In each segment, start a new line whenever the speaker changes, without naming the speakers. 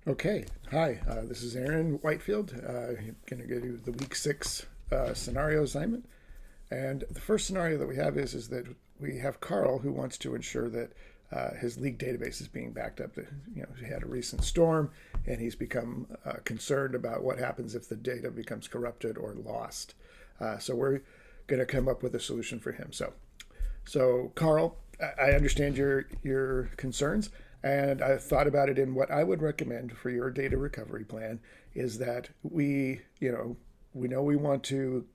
Okay, hi, this is Aaron Whitefield. I'm going to go do the week 6 scenario assignment. And the first scenario that we have is that we have Carl who wants to ensure that his league database is being backed up. He had a recent storm and he's become concerned about what happens if the data becomes corrupted or lost. So we're going to come up with a solution for him. So Carl, I understand your concerns, and I thought about it. In what I would recommend for your data recovery plan is that we know we want to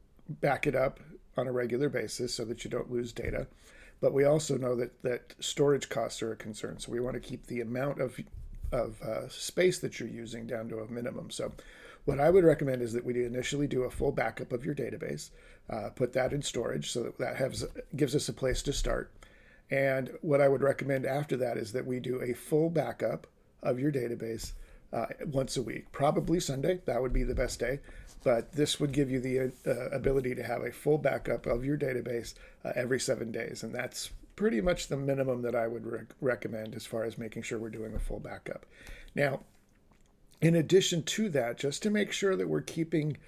back it up on a regular basis so that you don't lose data, but we also know that storage costs are a concern. So we want to keep the amount of space that you're using down to a minimum. So what I would recommend is that we initially do a full backup of your database, put that in storage so gives us a place to start. And what I would recommend after that is that we do a full backup of your database once a week, probably Sunday. That would be the best day. But this would give you the ability to have a full backup of your database every 7 days. And that's pretty much the minimum that I would recommend as far as making sure we're doing a full backup. Now, in addition to that, just to make sure that we're keeping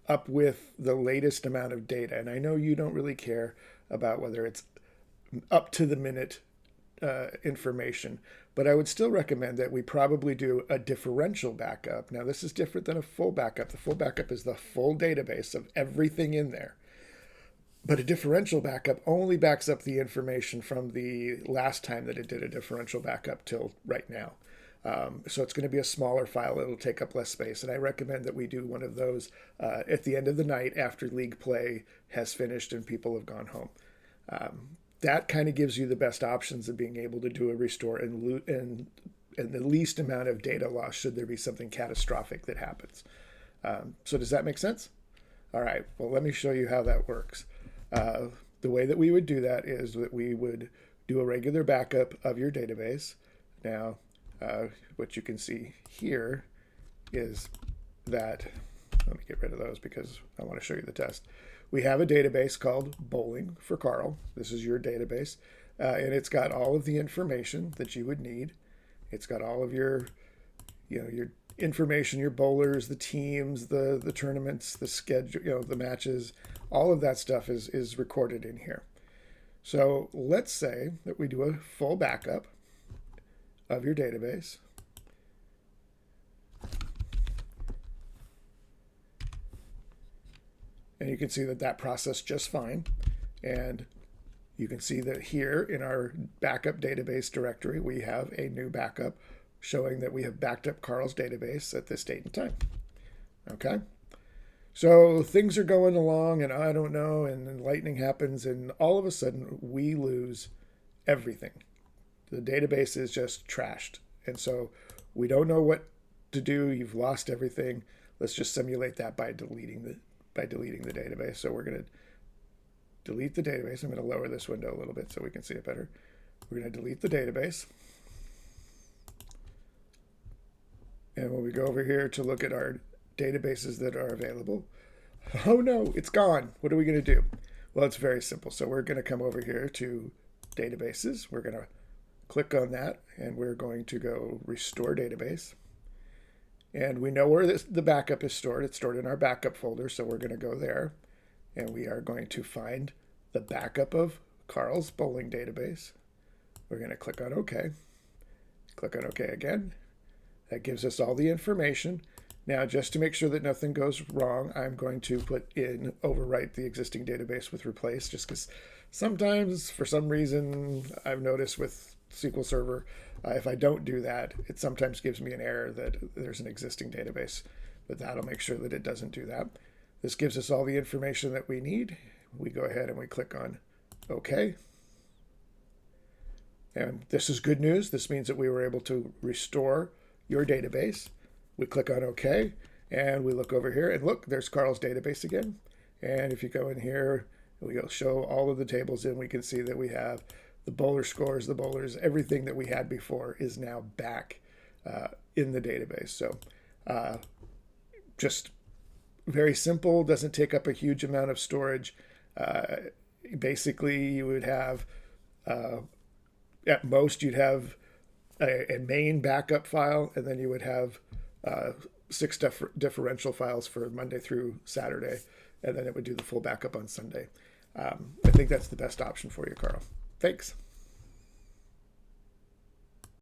up with the latest amount of data, and I know you don't really care about whether it's up to the minute information, but I would still recommend that we probably do a differential backup. Now, this is different than a full backup. The full backup is the full database of everything in there. But a differential backup only backs up the information from the last time that it did a differential backup till right now. So it's going to be a smaller file. It'll take up less space. And I recommend that we do one of those at the end of the night after league play has finished and people have gone home. That kind of gives you the best options of being able to do a restore and the least amount of data loss should there be something catastrophic that happens. So does that make sense? All right, well, let me show you how that works. The way that we would do that is that we would do a regular backup of your database. Now, what you can see here is that, let me get rid of those because I want to show you the test. We have a database called Bowling for Karl. This is your database, and it's got all of the information that you would need. It's got all of your information, your bowlers, the teams, the tournaments, the schedule, the matches. All of that stuff is recorded in here. So let's say that we do a full backup of your database. And you can see that processed just fine. And you can see that here in our backup database directory, we have a new backup showing that we have backed up Karl's database at this date and time. Okay? So things are going along, and I don't know, and then lightning happens, and all of a sudden we lose everything. The database is just trashed. And so we don't know what to do. You've lost everything. Let's just simulate that by deleting the database. So we're going to delete the database. I'm going to lower this window a little bit so we can see it better. We're going to delete the database. And when we go over here to look at our databases that are available, oh no, it's gone. What are we going to do? Well, it's very simple. So we're going to come over here to databases. We're going to click on that, and we're going to go restore database. And we know where the backup is stored. It's stored in our backup folder, so we're going to go there. And we are going to find the backup of Karl's bowling database. We're going to click on OK. Click on OK again. That gives us all the information. Now, just to make sure that nothing goes wrong, I'm going to overwrite the existing database with replace, just because sometimes, for some reason, I've noticed with SQL Server, if I don't do that, it sometimes gives me an error that there's an existing database, but that'll make sure that it doesn't do that. This gives us all the information that we need. We go ahead and we click on OK. And this is good news. This means that we were able to restore your database. We click on OK, and we look over here, and look, there's Karl's database again. And if you go in here, we'll show all of the tables in. We can see that we have the bowler scores, the bowlers, everything that we had before is now back in the database. So just very simple, doesn't take up a huge amount of storage. Basically, you would have, at most, you'd have a main backup file, and then you would have 6 differential files for Monday through Saturday, and then it would do the full backup on Sunday. I think that's the best option for you, Karl. Thanks.